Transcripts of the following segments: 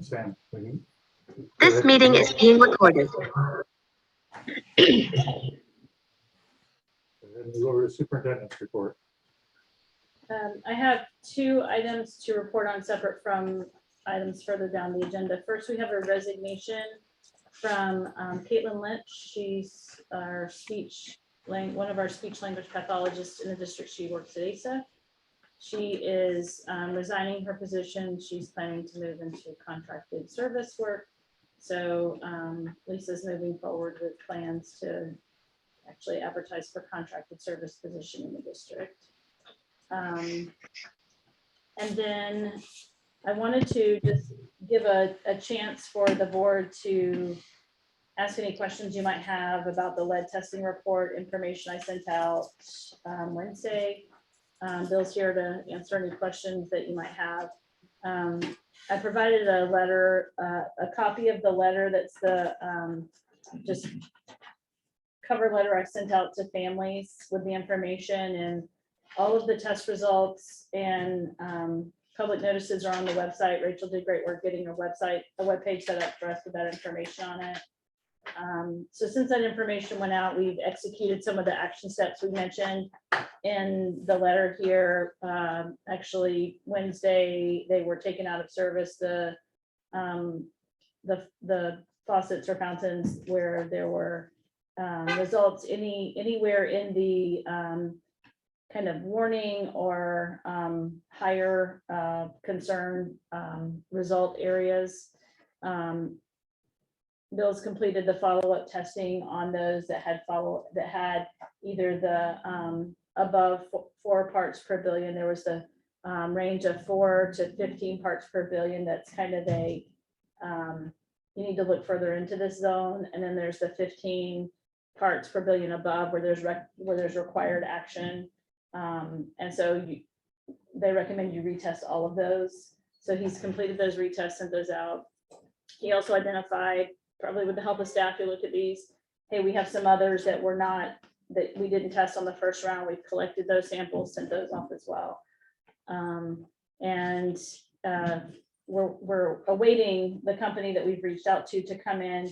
Sam. This meeting is being recorded. Move over to superintendent's report. I have two items to report on separate from items further down the agenda. First, we have a resignation from Caitlin Lynch. She's our one of our speech language pathologists in the district. She works at ASA. She is resigning her position. She's planning to move into contracted service work. So Lisa's moving forward with plans to actually advertise for contracted service position in the district. And then I wanted to just give a chance for the board to ask any questions you might have about the lead testing report information I sent out Wednesday. Bill's here to answer any questions that you might have. I provided a letter, a copy of the letter that's the just cover letter I sent out to families with the information, and all of the test results and public notices are on the website. Rachel did great work getting a webpage set up for us with that information on it. So since that information went out, we've executed some of the action steps we mentioned in the letter here. Actually, Wednesday, they were taken out of service. The faucets or fountains where there were results anywhere in the kind of warning or higher concern result areas. Bill's completed the follow-up testing on those that had either the above 4 parts per billion. There was the range of 4 to 15 parts per billion. That's kind of a you need to look further into this zone. And then there's the 15 parts per billion above where there's required action. And so they recommend you retest all of those. So he's completed those retests, sent those out. He also identified, probably with the help of staff who look at these, hey, we have some others that that we didn't test on the first round. We've collected those samples, sent those off as well. We're awaiting the company that we've reached out to come in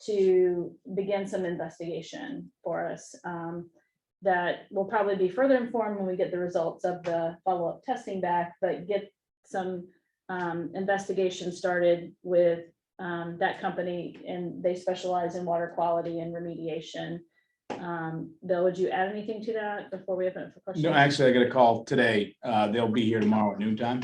to begin some investigation for us. That will probably be further informed when we get the results of the follow-up testing back, but get some investigation started with that company, and they specialize in water quality and remediation. Bill, would you add anything to that before we open it for questions? No, actually, I got a call today. They'll be here tomorrow at noontime.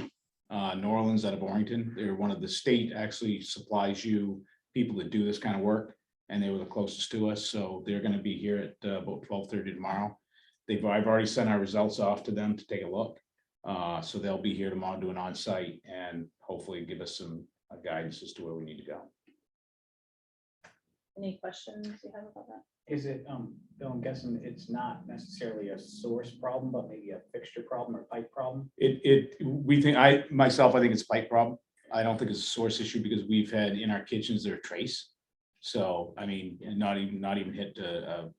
New Orleans out of Orrington. They're one of the state actually supplies you people that do this kind of work, and they were the closest to us. So they're going to be here at about 12:30 tomorrow. I've already sent our results off to them to take a look. So they'll be here tomorrow doing on-site and hopefully give us some guidance as to where we need to go. Any questions you have about that? Is it, Bill, I'm guessing it's not necessarily a source problem, but maybe a fixture problem or pipe problem? I think it's a pipe problem. I don't think it's a source issue because we've had in our kitchens there trace. So, I mean, not even hit a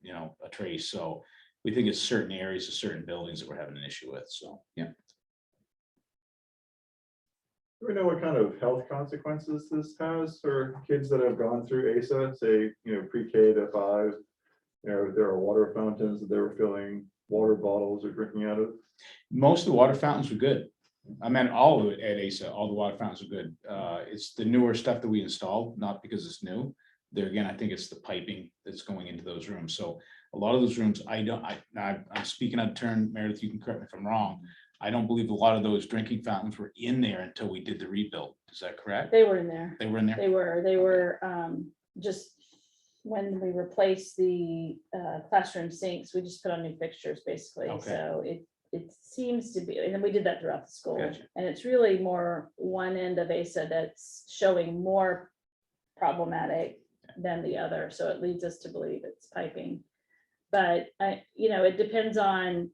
trace. So we think it's certain areas of certain buildings that we're having an issue with. So, yeah. Do we know what kind of health consequences this has for kids that have gone through ASA, say, pre-K to 5? There are water fountains that they were filling water bottles or drinking out of. Most of the water fountains were good. I mean, all of it at ASA, all the water fountains are good. It's the newer stuff that we installed, not because it's new. There again, I think it's the piping that's going into those rooms. So a lot of those rooms, I'm speaking out of turn, Meredith, you can correct me if I'm wrong. I don't believe a lot of those drinking fountains were in there until we did the rebuild. Is that correct? They were in there. They were in there? They were just when we replaced the classroom sinks, we just put on new fixtures basically. Okay. So it seems to be, and then we did that throughout the school. Gotcha. And it's really more one end of ASA that's showing more problematic than the other. So it leads us to believe it's piping. But it depends on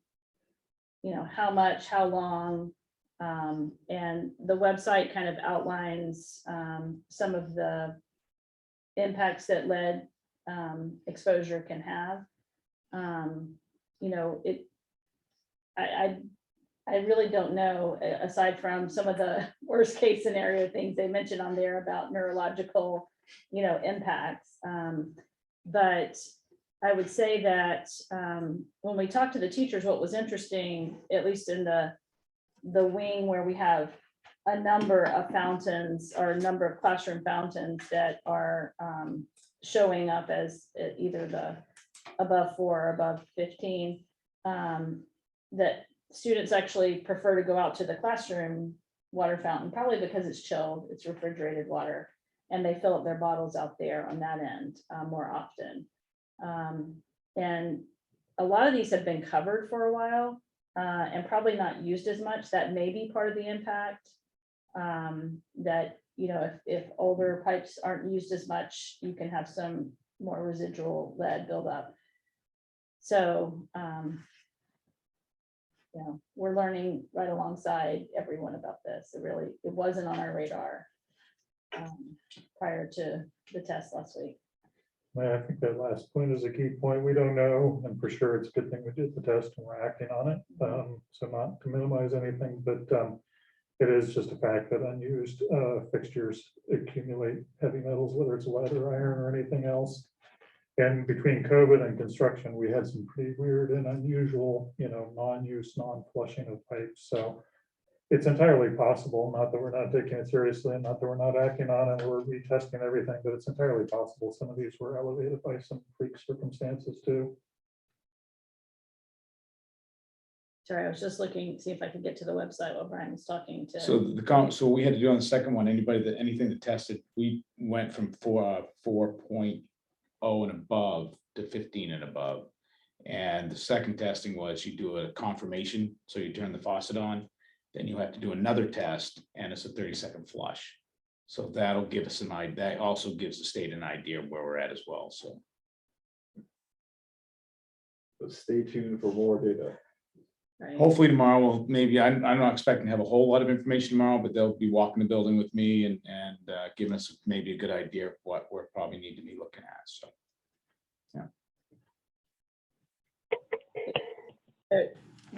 how much, how long, and the website kind of outlines some of the impacts that lead exposure can have. I really don't know, aside from some of the worst case scenario things they mentioned on there about neurological, impacts. But I would say that when we talked to the teachers, what was interesting, at least in the wing where we have a number of fountains or a number of classroom fountains that are showing up as either the above 4 or above 15, that students actually prefer to go out to the classroom water fountain, probably because it's chilled, it's refrigerated water, and they fill up their bottles out there on that end more often. And a lot of these have been covered for a while and probably not used as much. That may be part of the impact. That, if older pipes aren't used as much, you can have some more residual lead buildup. So, we're learning right alongside everyone about this. It wasn't on our radar prior to the test last week. I think that last point is a key point. We don't know, and for sure, it's a good thing we did the test and we're acting on it. So not to minimize anything, but it is just a fact that unused fixtures accumulate heavy metals, whether it's lead or iron or anything else. And between COVID and construction, we had some pretty weird and unusual, non-use, non-flushing of pipes. So it's entirely possible, not that we're not taking it seriously and not that we're not acting on it, we're retesting everything, but it's entirely possible some of these were elevated by some freak circumstances too. Sorry, I was just looking, see if I could get to the website while Brian was talking to. So so what we had to do on the second one, anything that tested, we went from 4.0 and above to 15 and above. And the second testing was you do a confirmation. So you turn the faucet on, then you have to do another test and it's a 30-second flush. So that'll give us an idea. That also gives the state an idea of where we're at as well. So stay tuned for more data. Right. hopefully tomorrow, I'm not expecting to have a whole lot of information tomorrow, but they'll be walking the building with me and giving us maybe a good idea of what we're probably need to be looking at. So.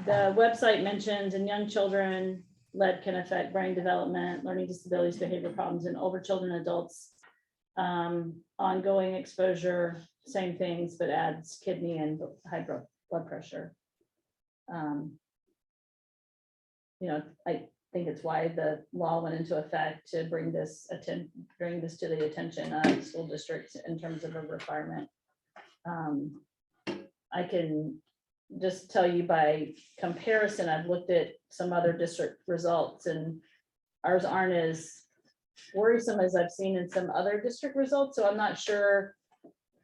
The website mentions in young children, lead can affect brain development, learning disabilities, behavior problems in older children, adults. Ongoing exposure, same things, but adds kidney and high blood pressure. I think it's why the law went into effect to bring this to the attention of school districts in terms of a requirement. I can just tell you by comparison, I've looked at some other district results and ours aren't as worrisome as I've seen in some other district results. So I'm not sure,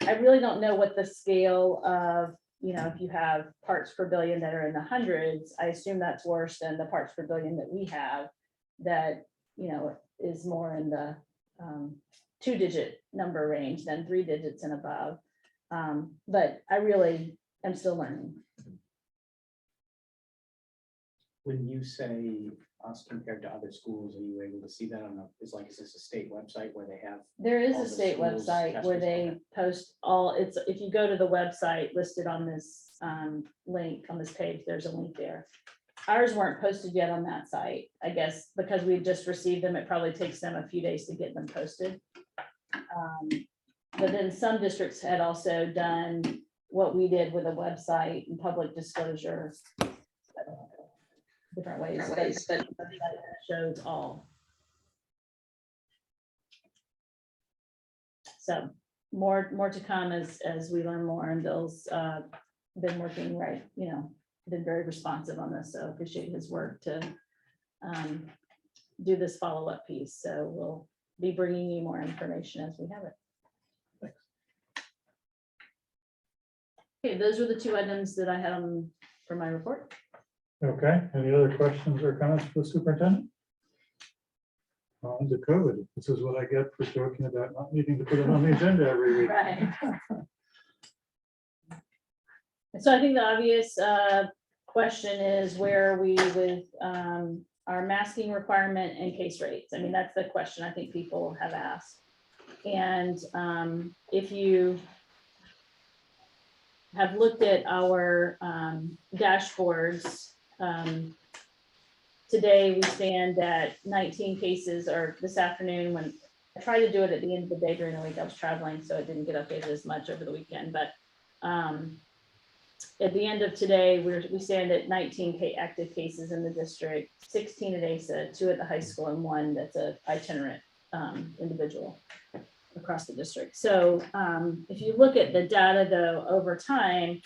I really don't know what the scale of, if you have parts per billion that are in the hundreds, I assume that's worse than the parts per billion that we have that, is more in the 2-digit number range than 3 digits and above. But I really am still learning. When you say us compared to other schools, are you able to see that is this a state website where they have? There is all a the state schools website where test they results? post if you go to the website listed on this link on this page, there's a link there. Ours weren't posted yet on that site. I guess because we just received them, it probably takes them a few days to get them posted. But then some districts had also done what we did with a website and public disclosure. Different ways, but that shows all. So more to come as we learn more, and Bill's been working been very responsive on this, so appreciate his work to do this follow-up piece. So we'll be bringing you more information as we have it. Thanks. Okay, those were the 2 items that I had for my report. Okay, any other questions or comments for the superintendent? On to COVID. This is what I get for joking about not needing to put it on the agenda every week. Right. So I think the obvious question is where are we with our masking requirement and case rates? I mean, that's the question I think people have asked. And if you have looked at our dashboards, Today, we stand at 19 cases, or this afternoon, when I tried to do it at the end of the day during the week, I was traveling, so it didn't get updated as much over the weekend, but at the end of today, we stand at 19 active cases in the district, 16 at ASA, 2 at the high school, and 1 that's a itinerant individual across the district. So if you look at the data though, over time,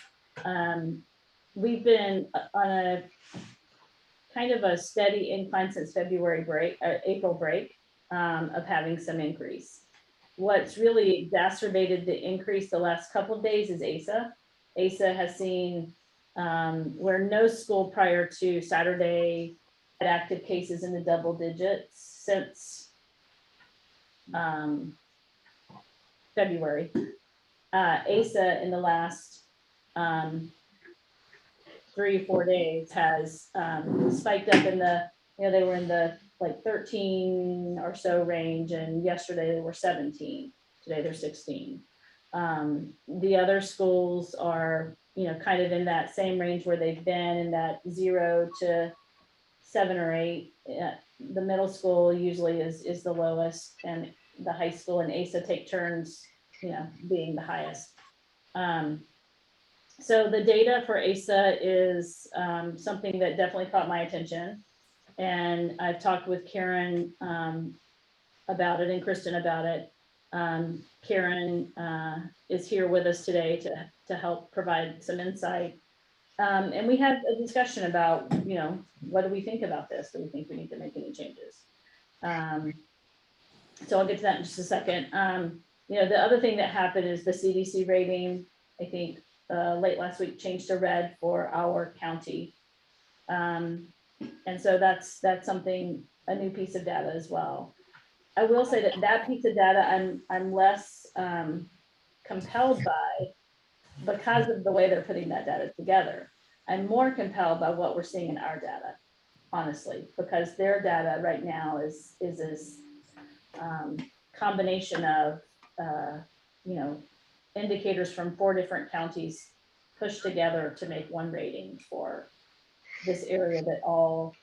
we've been on a kind of a steady incline since April break of having some increase. What's really exacerbated the increase the last couple of days is ASA. ASA has seen where no school prior to Saturday had active cases in the double digits since February. ASA in the last 3 or 4 days has spiked up in the, they were in the like 13 or so range, and yesterday they were 17. Today they're 16. The other schools are, kind of in that same range where they've been, in that 0 to 7 or 8. The middle school usually is the lowest, and the high school and ASA take turns, being the highest. So the data for ASA is something that definitely caught my attention. And I've talked with Karen about it, and Kristen about it. Karen is here with us today to help provide some insight. And we had a discussion about, what do we think about this? Do we think we need to make any changes? So I'll get to that in just a second. The other thing that happened is the CDC rating, I think, late last week changed to red for our county. And so that's something, a new piece of data as well. I will say that piece of data I'm less compelled by, because of the way they're putting that data together. I'm more compelled by what we're seeing in our data, honestly, because their data right now is this combination of indicators from 4 different counties pushed together to make one rating for this area that all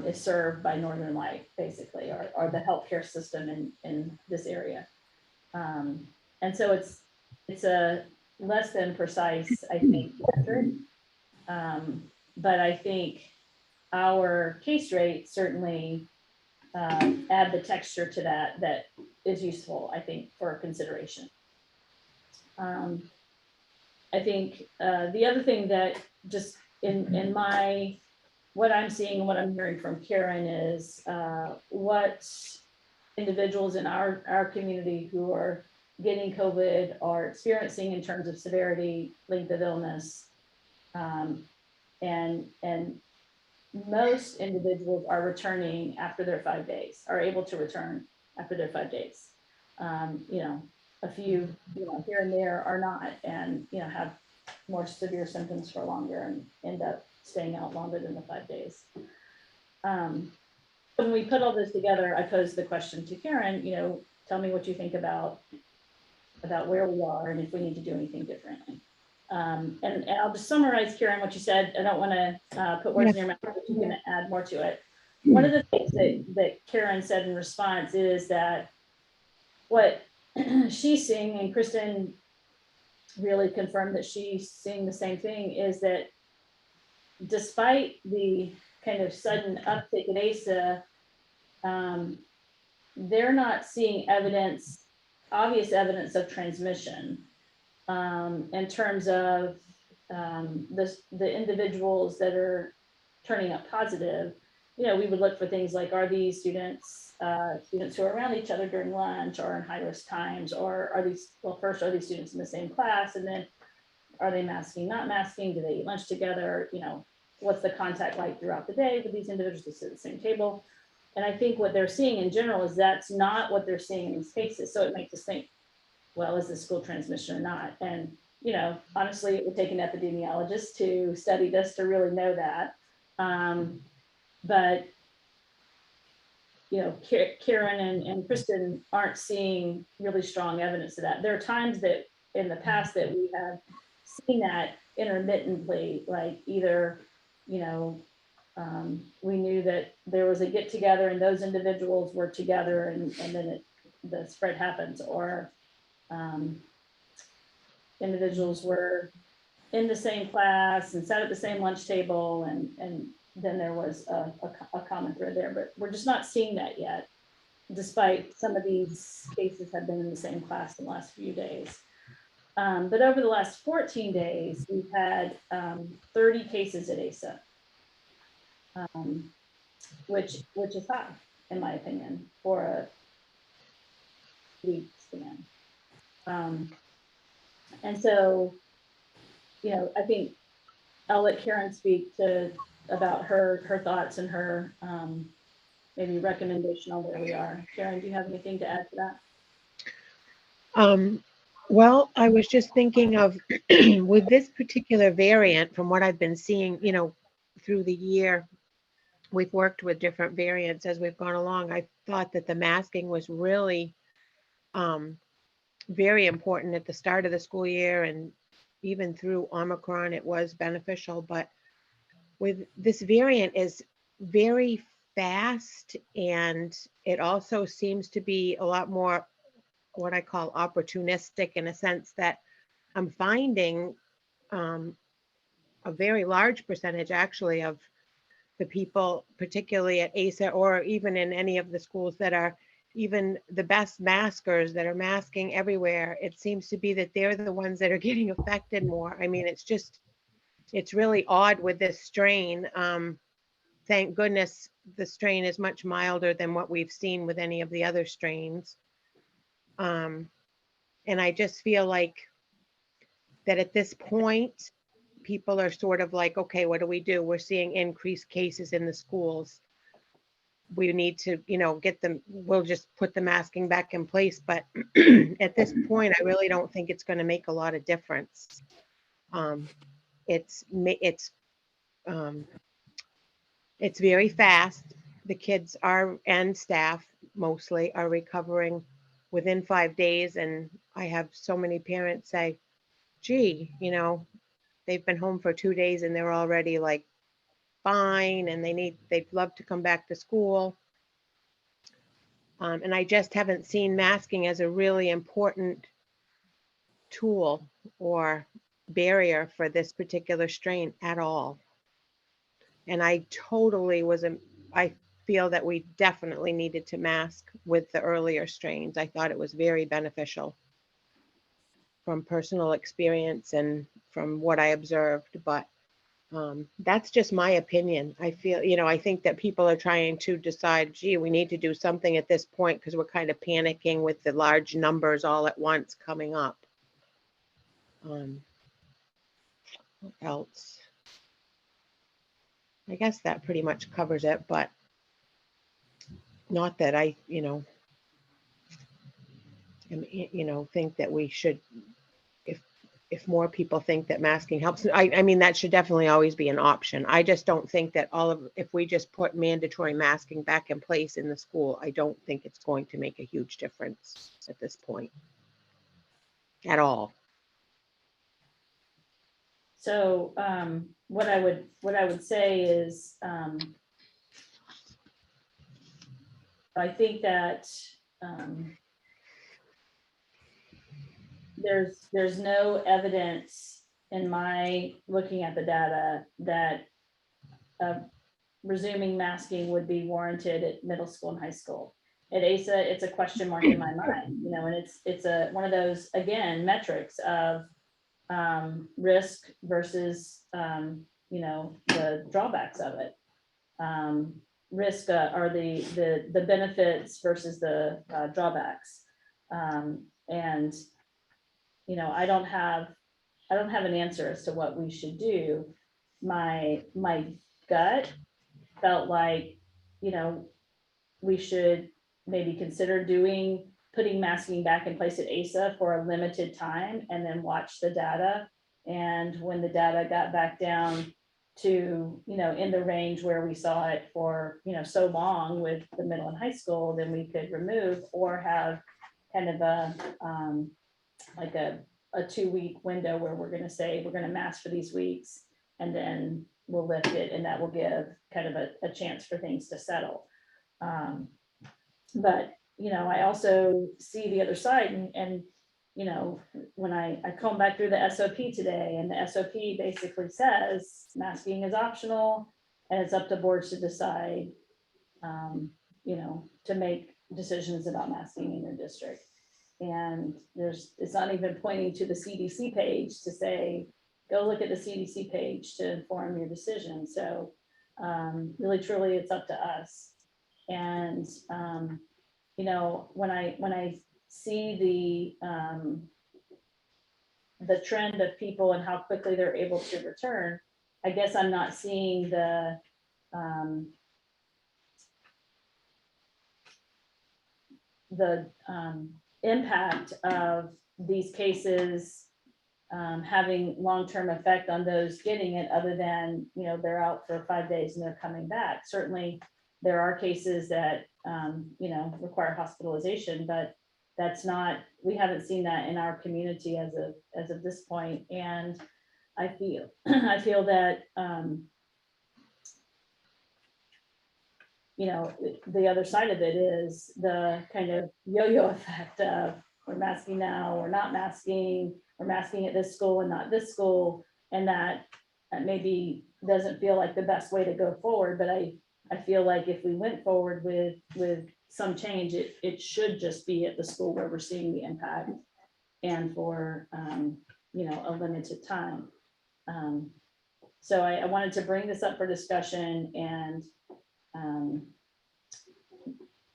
is served by Northern Light, basically, or the healthcare system in this area. And so it's a less than precise, I think, metric. But I think our case rate certainly add the texture to that is useful, I think, for consideration. I think the other thing that just in my, what I'm seeing and what I'm hearing from Karen is what individuals in our community who are getting COVID are experiencing in terms of severity, length of illness. And most individuals are returning after their 5 days, are able to return after their 5 days. A few, here and there are not, and, have more severe symptoms for longer and end up staying out longer than the 5 days. When we put all this together, I posed the question to Karen, tell me what you think about where we are and if we need to do anything differently. And I'll just summarize, Karen, what you said. I don't want to put words in your mouth, but you can add more to it. One of the things that Karen said in response is that what she's seeing, and Kristen really confirmed that she's seeing the same thing, is that despite the kind of sudden uptick at ASA, they're not seeing obvious evidence of transmission in terms of the individuals that are turning up positive. We would look for things like, are these students who are around each other during lunch or in high risk times, or are these students in the same class? And then are they masking, not masking? Do they eat lunch together? What's the contact like throughout the day with these individuals who sit at the same table? And I think what they're seeing in general is that's not what they're seeing in these cases. So it makes us think, well, is this school transmission or not? And, honestly, it would take an epidemiologist to study this to really know that. But, Karen and Kristen aren't seeing really strong evidence of that. There are times that in the past that we have seen that intermittently, like either, we knew that there was a get together and those individuals were together and then the spread happens, or individuals were in the same class and sat at the same lunch table and then there was a common thread there, but we're just not seeing that yet, despite some of these cases have been in the same class in the last few days. But over the last 14 days, we've had 30 cases at ASA, which is high, in my opinion, for a week span. And so, I think I'll let Karen speak about her thoughts and her maybe recommendation on where we are. Karen, do you have anything to add to that? Well, I was just thinking of with this particular variant, from what I've been seeing, through the year, we've worked with different variants as we've gone along. I thought that the masking was really very important at the start of the school year, and even through Omicron, it was beneficial. But with this variant is very fast, and it also seems to be a lot more what I call opportunistic, in a sense that I'm finding a very large percentage actually of the people, particularly at ASA or even in any of the schools that are even the best maskers that are masking everywhere. It seems to be that they're the ones that are getting affected more. I mean, it's really odd with this strain. Thank goodness the strain is much milder than what we've seen with any of the other strains. And I just feel like that at this point, people are sort of like, okay, what do we do? We're seeing increased cases in the schools. We need to, get them, we'll just put the masking back in place. But at this point, I really don't think it's going to make a lot of difference. It's very fast. The kids and staff mostly are recovering within 5 days. And I have so many parents say, gee, they've been home for 2 days and they're already like fine and they'd love to come back to school. And I just haven't seen masking as a really important tool or barrier for this particular strain at all. And I feel that we definitely needed to mask with the earlier strains. I thought it was very beneficial from personal experience and from what I observed, but that's just my opinion. I feel, I think that people are trying to decide, gee, we need to do something at this point because we're kind of panicking with the large numbers all at once coming up. What else? I guess that pretty much covers it, but not that I, think that we should, if more people think that masking helps, I mean, that should definitely always be an option. I just don't think that if we just put mandatory masking back in place in the school, I don't think it's going to make a huge difference at this point at all. So what I would say is I think that there's no evidence in my looking at the data that resuming masking would be warranted at middle school and high school. At ASA, it's a question mark in my mind, and it's one of those, again, metrics of risk versus, the drawbacks of it. Risk are the benefits versus the drawbacks. And, I don't have an answer as to what we should do. My gut felt like, we should maybe consider putting masking back in place at ASA for a limited time and then watch the data. And when the data got back down to, in the range where we saw it for, so long with the middle and high school, then we could remove or have kind of a 2-week window where we're going to say we're going to mask for these weeks and then will lift it, and that will give kind of a chance for things to settle. But, I also see the other side, and when I comb back through the SOP today, and the SOP basically says masking is optional, and it's up to boards to decide, to make decisions about masking in your district. And it's not even pointing to the CDC page to say, go look at the CDC page to inform your decision. So really, truly, it's up to us. And, when I see the trend of people and how quickly they're able to return, I guess I'm not seeing the impact of these cases having long-term effect on those getting it, other than, they're out for 5 days and they're coming back. Certainly, there are cases that, require hospitalization, but we haven't seen that in our community as of this point. And I feel that, the other side of it is the kind of yo-yo effect of, we're masking now, we're not masking, we're masking at this school and not this school. And that maybe doesn't feel like the best way to go forward. But I feel like if we went forward with some change, it should just be at the school where we're seeing the impact, and for, a limited time. So I wanted to bring this up for discussion and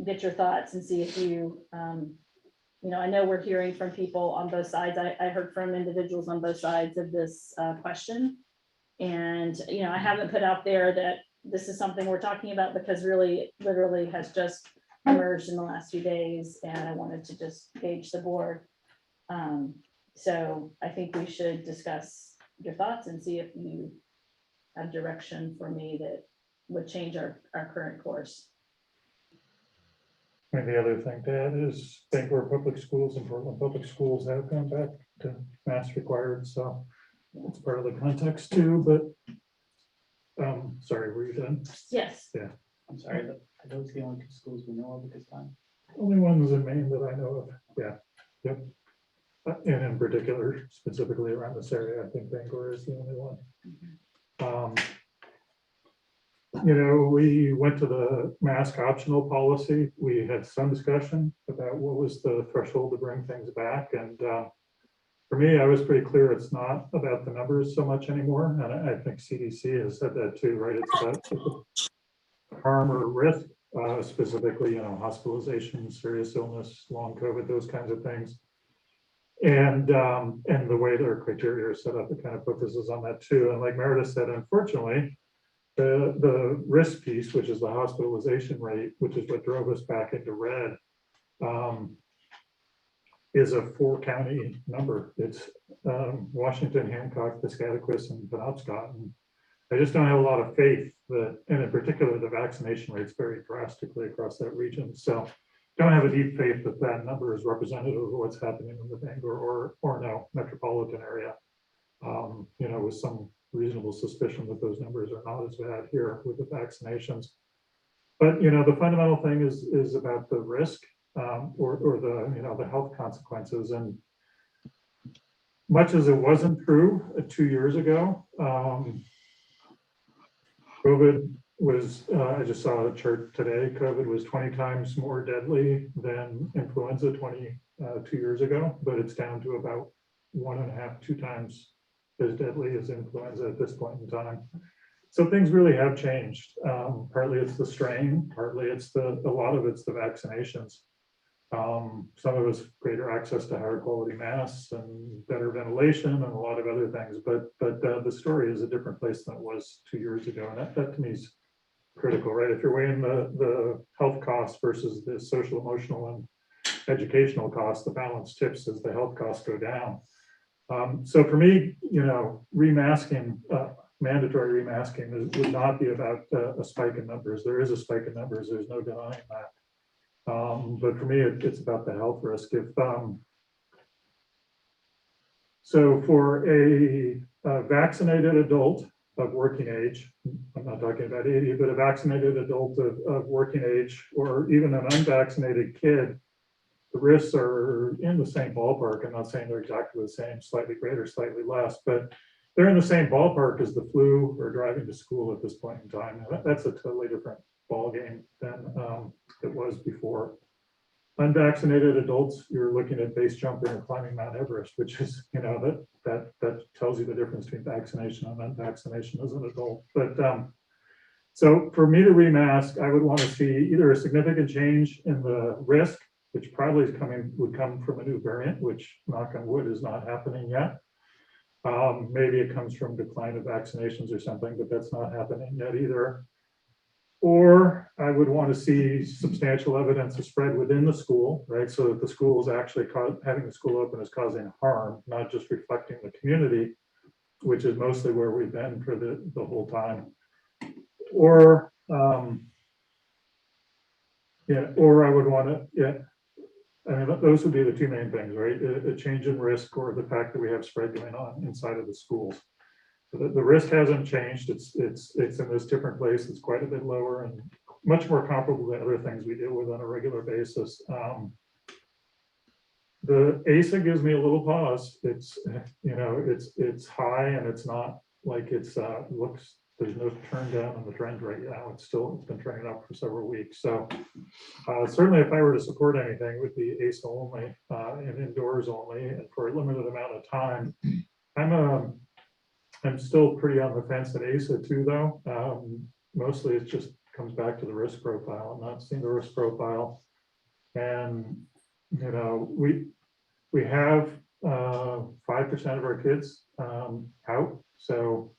get your thoughts and see if you, I know we're hearing from people on both sides. I heard from individuals on both sides of this question. And, I haven't put out there that this is something we're talking about, because really, it literally has just emerged in the last few days, and I wanted to just gauge the board. So I think we should discuss your thoughts and see if you have direction for me that would change our current course. And the other thing to add is Bangor Public Schools and Portland Public Schools have gone back to mask required, so it's part of the context too, but sorry, were you done? Yes. I'm sorry, are those the only two schools we know of at this time? Only ones in Maine that I know of, yeah, yep. And in particular, specifically around this area, I think Bangor is the only one. We went to the mask optional policy. We had some discussion about what was the threshold to bring things back. And for me, I was pretty clear it's not about the numbers so much anymore. And I think CDC has said that too, right? It's about harm or risk, specifically, hospitalization, serious illness, long COVID, those kinds of things. And the way their criteria are set up, it kind of focuses on that too. And like Meredith said, unfortunately, the risk piece, which is the hospitalization rate, which is what drove us back into red, is a 4-county number. It's Washington, Hancock, Piscataquis, and Penobscot. And I just don't have a lot of faith that, and in particular, the vaccination rates vary drastically across that region. So don't have a deep faith that that number is representative of what's happening in the Bangor or no metropolitan area. With some reasonable suspicion that those numbers are not as bad here with the vaccinations. But, the fundamental thing is about the risk or the health consequences. And much as it wasn't true 2 years ago, COVID was, I just saw a chart today, COVID was 20 times more deadly than influenza 2 years ago, but it's down to about 1.5, 2 times as deadly as influenza at this point in time. So things really have changed. Partly it's the strain, partly it's a lot of it's the vaccinations. Some of it's greater access to higher quality masks and better ventilation and a lot of other things, but the story is a different place than it was 2 years ago. And that to me is critical, right? If you're weighing the health costs versus the social, emotional, and educational costs, the balance tips as the health costs go down. So for me, remasking, mandatory remasking would not be about a spike in numbers. There is a spike in numbers, there's no denying that. But for me, it's about the health risk. So for a vaccinated adult of working age, I'm not talking about 80, but a vaccinated adult of working age, or even an unvaccinated kid, the risks are in the same ballpark. I'm not saying they're exactly the same, slightly greater, slightly less, but they're in the same ballpark as the flu or driving to school at this point in time. That's a totally different ballgame than it was before. Unvaccinated adults, you're looking at base jumping or climbing Mount Everest, which is, that tells you the difference between vaccination and unvaccination as an adult. But so for me to remask, I would want to see either a significant change in the risk, which probably would come from a new variant, which knock on wood is not happening yet. Maybe it comes from decline of vaccinations or something, but that's not happening yet either. Or I would want to see substantial evidence of spread within the school, right? So that the school is actually having the school open is causing harm, not just reflecting the community, which is mostly where we've been for the whole time. Or, or I would want to, I mean, those would be the two main things, right? A change in risk or the fact that we have spread going on inside of the schools. The risk hasn't changed. It's in this different place. It's quite a bit lower and much more comparable to other things we deal with on a regular basis. The ASA gives me a little pause. It's, it's high and it's not like there's no turn down on the trend right now. It's been trending up for several weeks. So certainly if I were to support anything, it would be ASA only and indoors only and for a limited amount of time. I'm still pretty on the fence at ASA too, though. Mostly it just comes back to the risk profile. I'm not seeing the risk profile. And, we have 5% of our kids out. So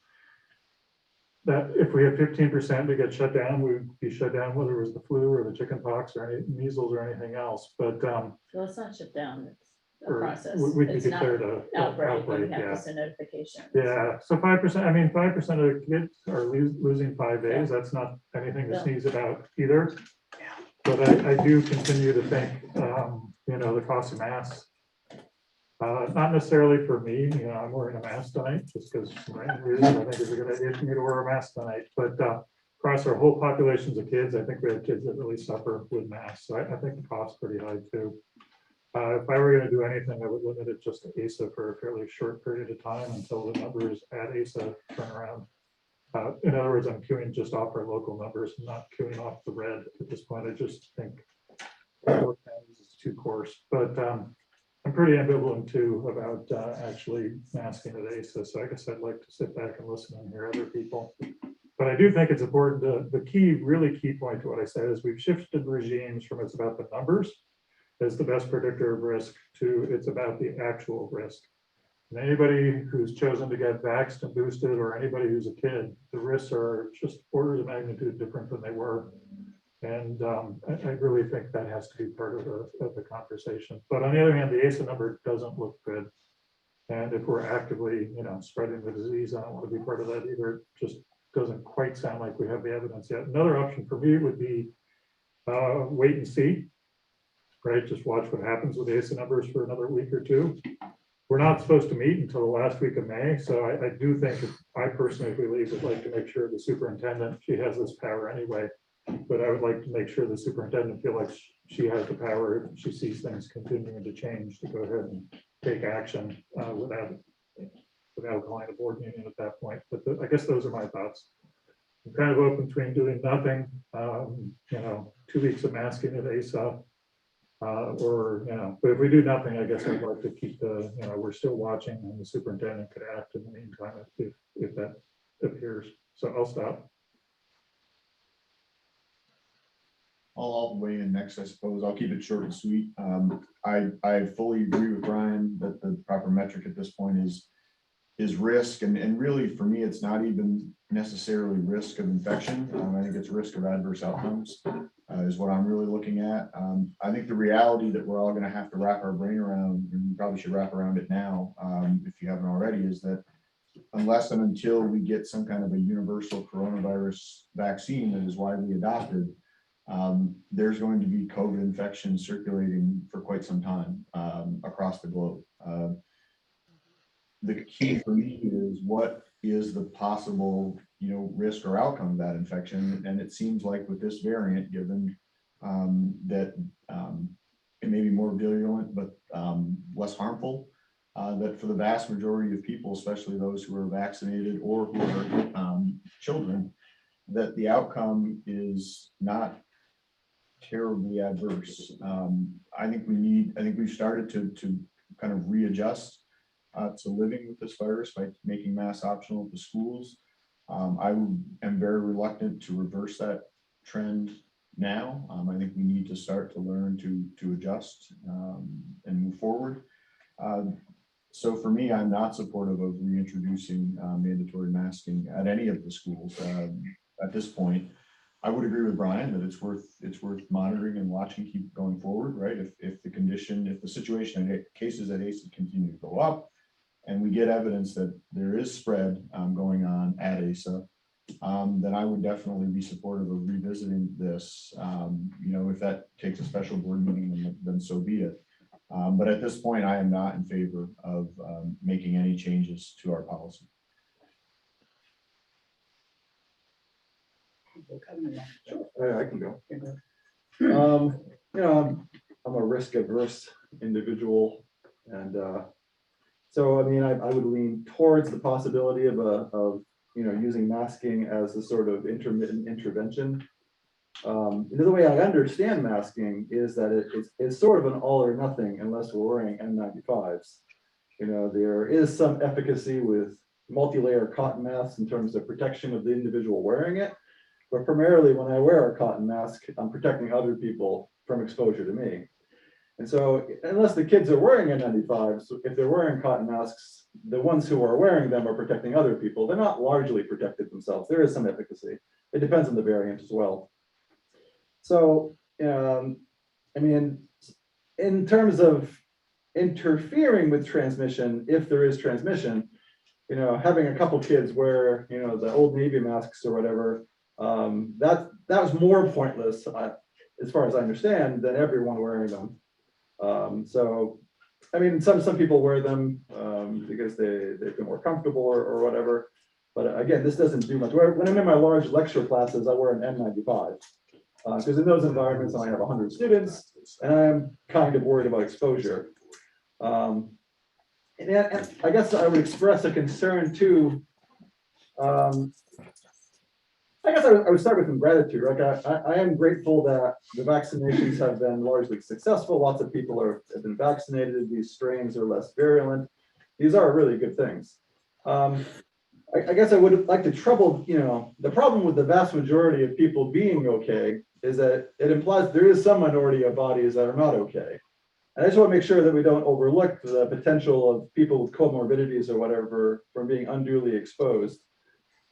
that if we have 15% to get shut down, we'd be shut down, whether it was the flu or the chicken pox or any measles or anything else. But Well, it's not shut down, it's a or process. we'd be It's not declared an a outbreak, and we outbreak, have to send notification. Yeah, so 5%, I mean, 5% of the kids are losing 5 days. Yeah. That's not anything to No. sneeze about either. But I do continue to think, the cost of masks, not necessarily for me, I'm wearing a mask tonight just because I think it's a good idea for me to wear a mask tonight. But across our whole populations of kids, I think we have kids that really suffer with masks. So I think the cost is pretty high too. If I were going to do anything, I would limit it just to ASA for a fairly short period of time until the numbers at ASA turn around. In other words, I'm queuing just off our local numbers, not queuing off the red at this point. I just think 4 times is too coarse, but I'm pretty ambivalent too about actually masking at ASA. So I guess I'd like to sit back and listen and hear other people. But I do think it's important. The really key point to what I said is we've shifted regimes from it's about the numbers as the best predictor of risk to it's about the actual risk. And anybody who's chosen to get vaxxed and boosted or anybody who's a kid, the risks are just orders of magnitude different than they were. And I really think that has to be part of the conversation. But on the other hand, the ASA number doesn't look good. And if we're actively, spreading the disease, I don't want to be part of that either. It just doesn't quite sound like we have the evidence yet. Another option for me would be wait and see. Right, just watch what happens with ASA numbers for another week or two. We're not supposed to meet until the last week of May, so I do think, I personally believe, would like to make sure the superintendent, she has this power anyway, but I would like to make sure the superintendent feel like she has the power if she sees things continuing to change to go ahead and take action without calling a board meeting at that point. But I guess those are my thoughts. I'm kind of open between doing nothing, 2 weeks of masking at ASA. But if we do nothing, I guess I'd like to keep we're still watching and the superintendent could act in the meantime if that appears. So I'll stop. I'll weigh in next, I suppose. I'll keep it short and sweet. I fully agree with Brian that the proper metric at this point is risk. And really for me, it's not even necessarily risk of infection. I think it's risk of adverse outcomes is what I'm really looking at. I think the reality that we're all going to have to wrap our brain around, and we probably should wrap around it now, if you haven't already, is that unless and until we get some kind of a universal coronavirus vaccine that is widely adopted, there's going to be COVID infections circulating for quite some time across the globe. the key for me is what is the possible, risk or outcome of that infection? And it seems like with this variant, given that it may be more virulent, but less harmful, that for the vast majority of people, especially those who are vaccinated or who are children, that the outcome is not terribly adverse. I think we've started to kind of readjust to living with this virus by making masks optional at the schools. I am very reluctant to reverse that trend now. I think we need to start to learn to adjust and move forward. So for me, I'm not supportive of reintroducing mandatory masking at any of the schools at this point. I would agree with Brian that it's worth monitoring and watching, keep going forward, right? If the situation and cases at ACE continue to go up, and we get evidence that there is spread going on at ASA, then I would definitely be supportive of revisiting this. If that takes a special board meeting, then so be it. But at this point, I am not in favor of making any changes to our policy. I can go. I'm a risk averse individual, and so I mean, I would lean towards the possibility of using masking as a sort of intermittent intervention. The way I understand masking is that it's sort of an all or nothing unless we're wearing N95s. There is some efficacy with multi-layer cotton masks in terms of protection of the individual wearing it. But primarily when I wear a cotton mask, I'm protecting other people from exposure to me. And so unless the kids are wearing N95s, if they're wearing cotton masks, the ones who are wearing them are protecting other people. They're not largely protected themselves. There is some efficacy. It depends on the variant as well. So, I mean, in terms of interfering with transmission, if there is transmission, having a couple kids wear, the Old Navy masks or whatever, that was more pointless, as far as I understand, than everyone wearing them. So, I mean, some people wear them because they feel more comfortable or whatever. But again, this doesn't do much. When I'm in my large lecture classes, I wear an N95 because in those environments I have 100 students, and I'm kind of worried about exposure. And I guess I would express a concern too. I guess I would start with some gratitude. Like I am grateful that the vaccinations have been largely successful. Lots of people have been vaccinated. These strains are less virulent. These are really good things. I guess I would like to trouble, the problem with the vast majority of people being okay is that it implies there is some minority of bodies that are not okay. And I just want to make sure that we don't overlook the potential of people with comorbidities or whatever from being unduly exposed.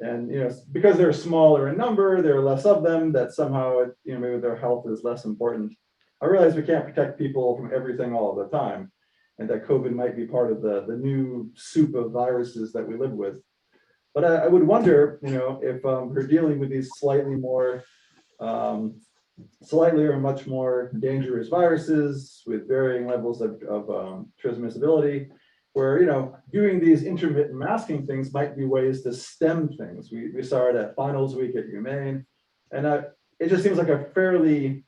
And because they're smaller in number, there are less of them, that somehow maybe their health is less important. I realize we can't protect people from everything all the time, and that COVID might be part of the new soup of viruses that we live with. But I would wonder, if we're dealing with these slightly or much more dangerous viruses with varying levels of transmissibility, where doing these intermittent masking things might be ways to stem things. We saw it at finals week at UMaine, and it just seems like a fairly.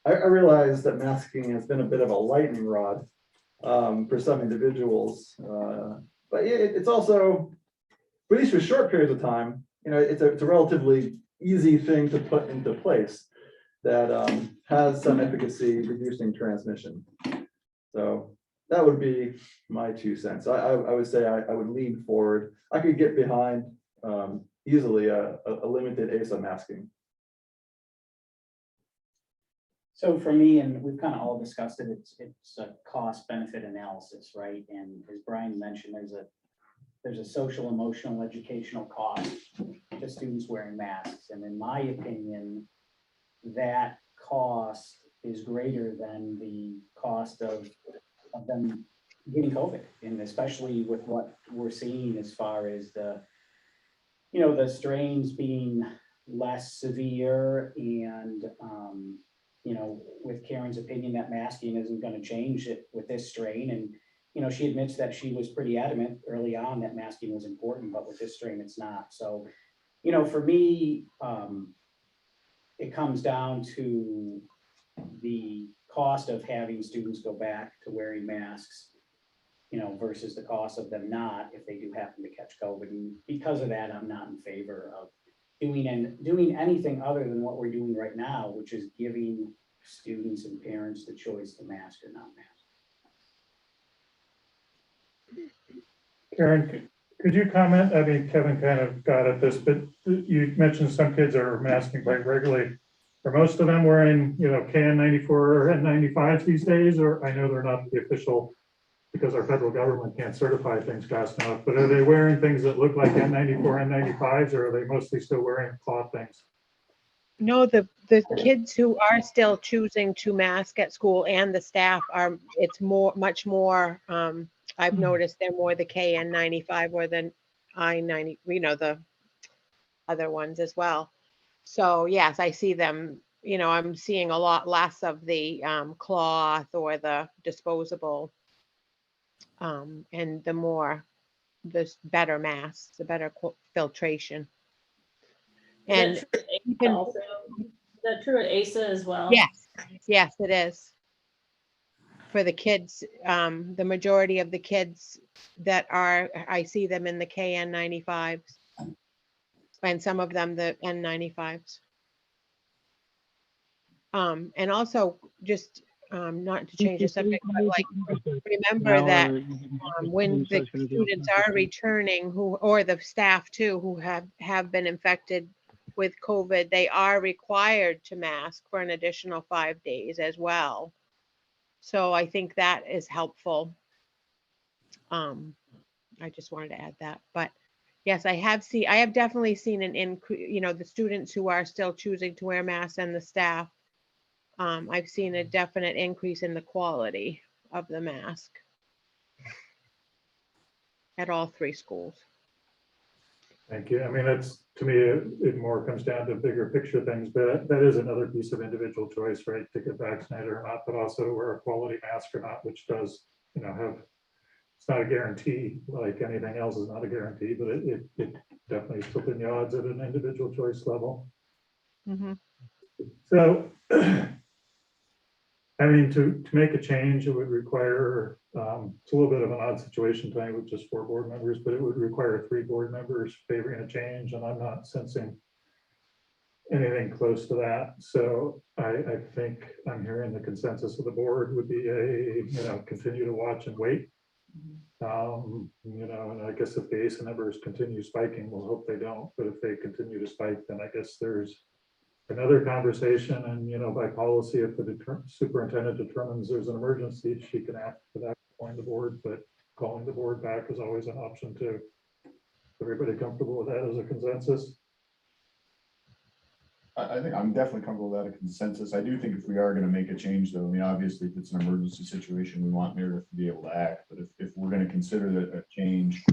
I realize that masking has been a bit of a lightning rod for some individuals, but it's also, at least for short periods of time, it's a relatively easy thing to put into place that has some efficacy reducing transmission. So that would be my 2 cents. I would say I would lean forward. I could get behind easily a limited ASA masking. So for me, and we've kind of all discussed it, it's a cost benefit analysis, right? And as Brian mentioned, there's a social, emotional, educational cost to students wearing masks. And in my opinion, that cost is greater than the cost of them getting COVID. And especially with what we're seeing as far as the strains being less severe, and with Karen's opinion that masking isn't going to change it with this strain. And she admits that she was pretty adamant early on that masking was important, but with this strain, it's not. So, for me, it comes down to the cost of having students go back to wearing masks, versus the cost of them not, if they do happen to catch COVID. And because of that, I'm not in favor of doing anything other than what we're doing right now, which is giving students and parents the choice to mask or not mask. Karen, could you comment? I mean, Kevin kind of got at this, but you mentioned some kids are masking quite regularly. Are most of them wearing, KN94 or N95s these days? Or I know they're not the official, because our federal government can't certify things fast enough, but are they wearing things that look like N94, N95s, or are they mostly still wearing cloth things? No, the kids who are still choosing to mask at school and the staff it's much more, I've noticed they're more the KN95 or the I90, the other ones as well. So yes, I see them, I'm seeing a lot less of the cloth or the disposable. And the better masks, the better filtration. And Is that true at ASA as well? yes, it is. For the kids, the majority of the kids I see them in the KN95s. And some of them the N95s. And also just not to change the subject, but like remember that when the students are returning or the staff too, who have been infected with COVID, they are required to mask for an additional 5 days as well. So I think that is helpful. I just wanted to add that, but yes, I have definitely seen an increase, the students who are still choosing to wear masks and the staff. I've seen a definite increase in the quality of the mask at all 3 schools. Thank you. I mean, to me, it more comes down to bigger picture things, but that is another piece of individual choice, right? To get vaccinated or not, but also to wear a quality mask or not, which does, it's not a guarantee, like anything else is not a guarantee, but it definitely is tilting the odds at an individual choice level. Mm-hmm. So, I mean, to make a change, it would require, it's a little bit of an odd situation tonight with just 4 board members, but it would require 3 board members favoring a change, and I'm not sensing anything close to that. So I think I'm hearing the consensus of the board would be continue to watch and wait. And I guess if the ASA numbers continue spiking, we'll hope they don't, but if they continue to spike, then I guess there's another conversation. And, by policy, if the superintendent determines there's an emergency, she can act for that, calling the board, but calling the board back is always an option too. Everybody comfortable with that as a consensus? I think I'm definitely comfortable with that, a consensus. I do think if we are going to make a change, though, I mean, obviously, if it's an emergency situation, we want Meredith to be able to act. But if we're going to consider that a change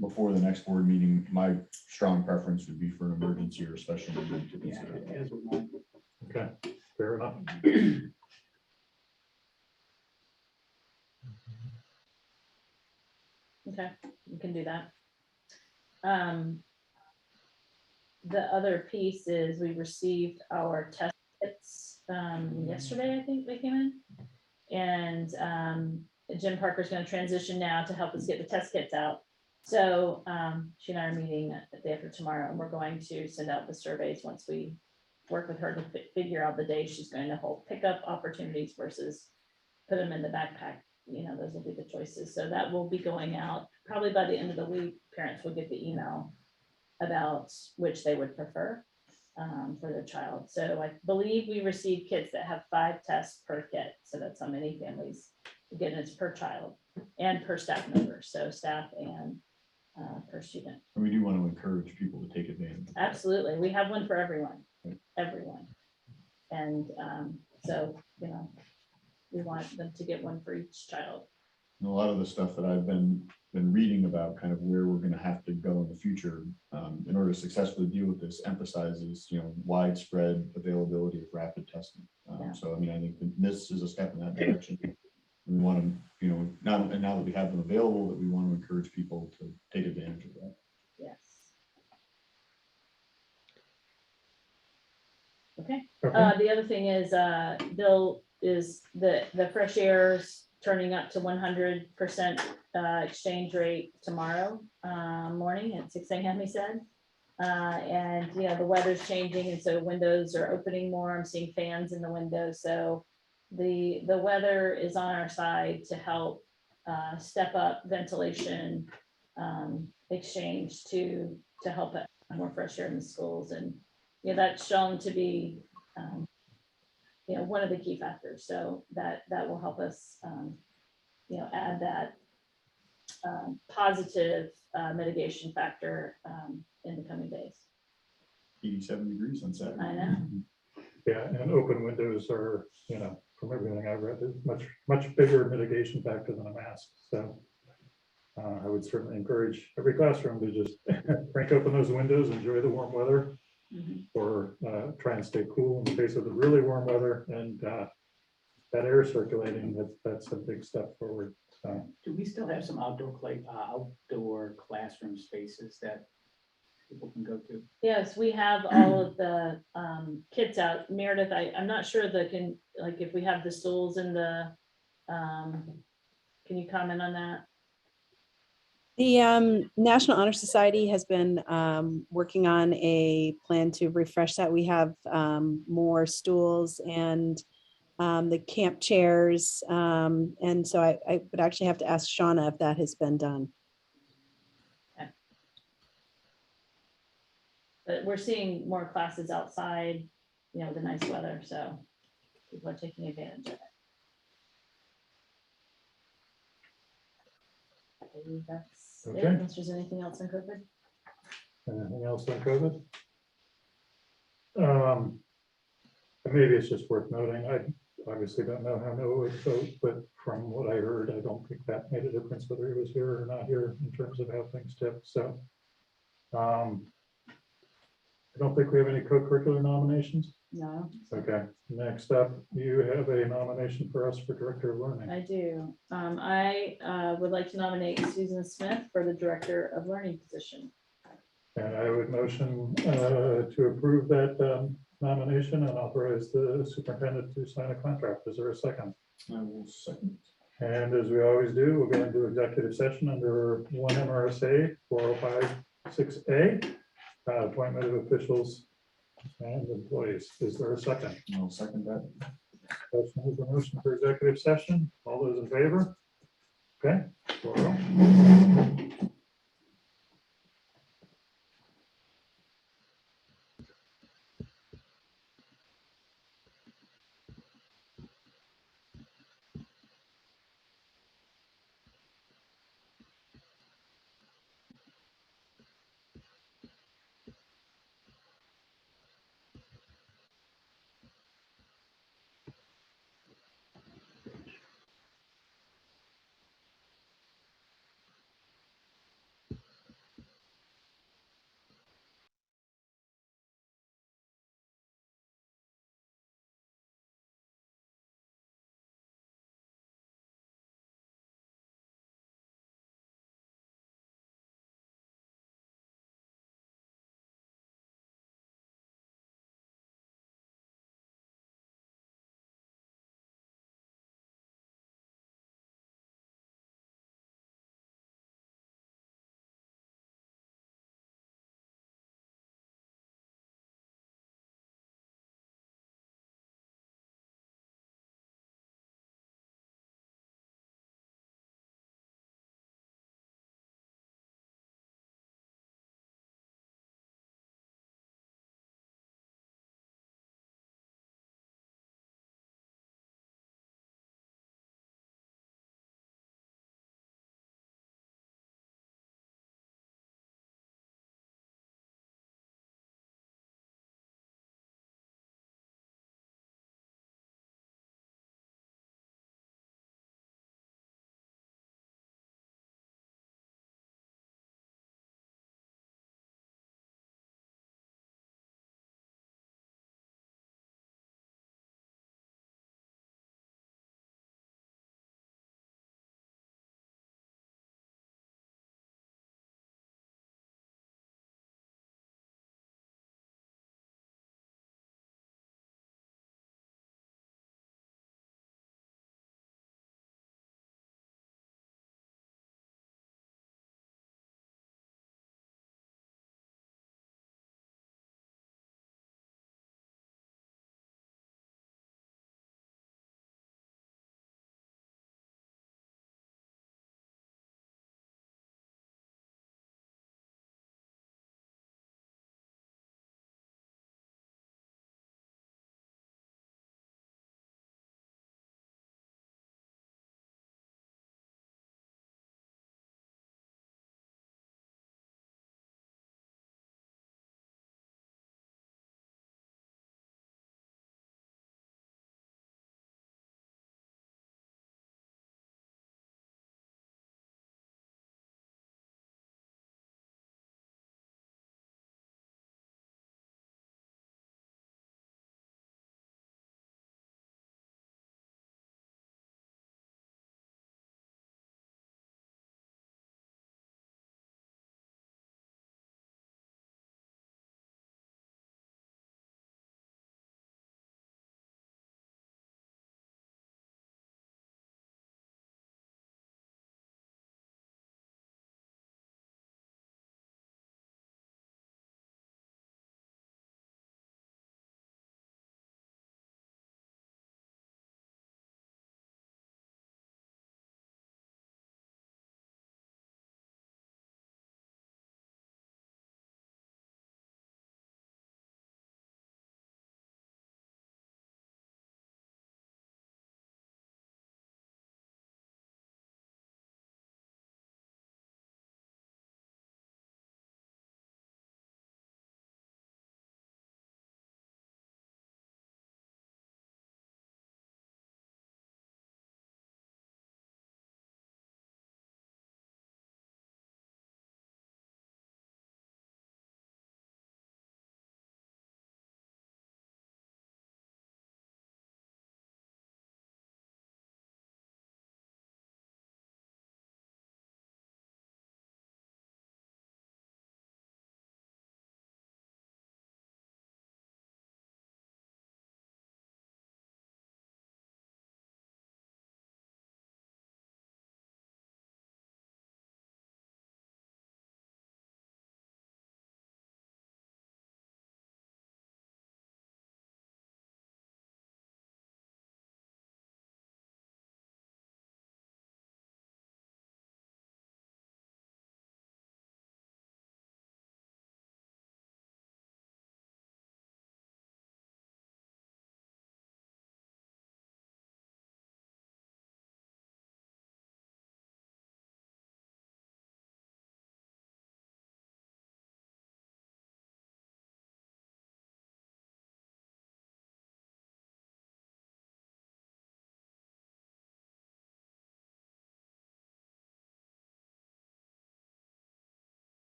before the next board meeting, my strong preference would be for an emergency or a special meeting to consider. Okay, fair enough. Okay, we can do that. The other piece is we received our test kits yesterday, I think they came in. And Jim Parker's going to transition now to help us get the test kits out. So she and I are meeting the day after tomorrow, and we're going to send out the surveys once we work with her to figure out the day she's going to hold pickup opportunities versus put them in the backpack. Those will be the choices. So that will be going out probably by the end of the week. Parents will get the email about which they would prefer for their child. So I believe we received kits that have 5 tests per kit. So that's how many families get. It's per child and per staff member. So staff and per student. And we do want to encourage people to take advantage of that. Absolutely. We have one for everyone, And so, we want them to get one for each child. And a lot of the stuff that I've been reading about kind of where we're going to have to go in the future in order to successfully deal with this emphasizes, widespread availability of rapid testing. Yeah. So, I mean, I think that this is a step in that direction. We want them, you know, now that we have them available, that we want to encourage people to take advantage of that. Yes. Okay, Okay. the other thing is, Bill is the fresh air's turning up to 100% exchange rate tomorrow morning at 6 a.m. he said. And you know, the weather's changing, and so windows are opening more. I'm seeing fans in the windows, so the weather is on our side to help step up ventilation exchange to help it more fresh air in the schools. And you know, that's shown to be you know, one of the key factors, so that will help us you know, add that positive mitigation factor in the coming days. 87 degrees on Saturday. I know. Yeah, and open windows are, you know, from everything I've read, is much bigger mitigation factor than a mask. So I would certainly encourage every classroom to just crank open those windows, enjoy the warm weather, Mhm. or try and stay cool in the face of the really warm weather, and that air circulating, that's a big step forward. So, Do we still have some outdoor classroom spaces that people can go to? Yes, we have all of the kids out. Meredith, I'm not sure that like if we have the stools in the, can you comment on that? The National Honor Society has been working on a plan to refresh that. We have more stools and the camp chairs. And so I would actually have to ask Shauna if that has been done. But we're seeing more classes outside, you know, the nice weather, so people are taking advantage of it. I believe that's it, Okay. unless there's anything else on COVID. anything else on COVID? And maybe it's just worth noting, I obviously don't know how Noah would vote, but from what I heard, I don't think that made a difference whether he was here or not here in terms of how things tipped, so. I don't think we have any co-curricular nominations. No, Okay, next up, you have a nomination for us for Director of Learning. I do. I would like to nominate Susan Smith for the Director of Learning position. And I would motion to approve that nomination and authorize the superintendent to sign a contract. Is there a second? I will second. And as we always do, we'll go into executive session under 1 MRSA 4056A, appointment of officials and employees. Is there a second? I'll second that. Motion is a motion for executive session. All those in favor? Okay. 4-0.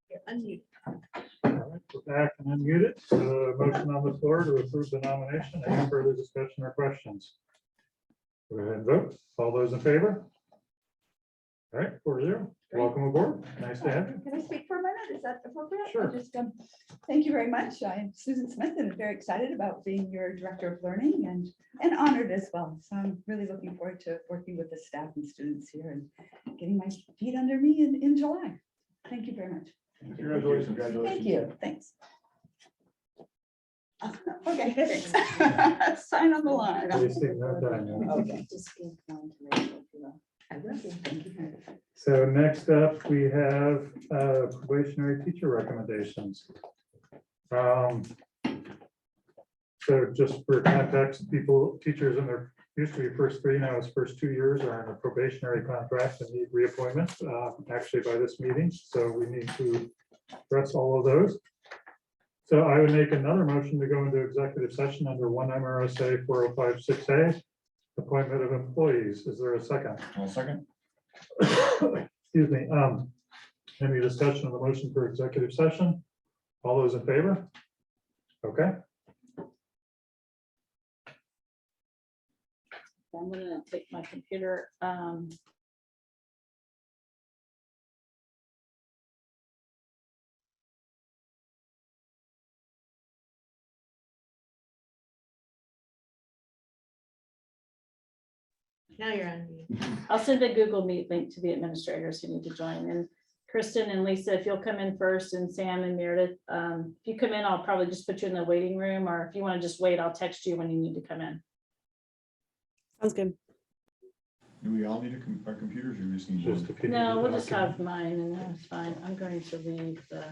All right, we're back and unmuted. Motion on the floor to approve the nomination. Any further discussion or questions? Go ahead and vote. All those in favor? All right, 4-0. Welcome aboard. Nice to have you. Can I speak for a minute? Is that appropriate? Sure. I'll just, thank you very much. I'm Susan Smith and I'm very excited about being your Director of Learning and honored as well. So I'm really looking forward to working with the staff and students here and getting my feet under me in July. Thank you very much. Congratulations. Thank you. Thanks. Okay, thanks. Sign on the line. Wasting no time, yeah. Okay. I will. Thank you very much. So next up, we have probationary teacher recommendations. So just for context, teachers in their, used to be first 3, now it's first 2 years are in a probationary contract and need reappointment, actually by this meeting. So we need to address all of those. So I would make another motion to go into executive session under 1 MRSA 4056A, appointment of employees. Is there a second? I'll second. Excuse me. Any discussion on the motion for executive session? All those in favor? Okay. I'm gonna take my computer. Now you're on mute. I'll send a Google Meet link to the administrators who need to join. And Kristen and Lisa, if you'll come in first, and Sam and Meredith, if you come in, I'll probably just put you in the waiting room, or if you want to just wait, I'll text you when you need to come in. Sounds good. Do we all need our computers or we just need Just one? if you need No, a we'll just document. have mine and that's fine. I'm going to leave the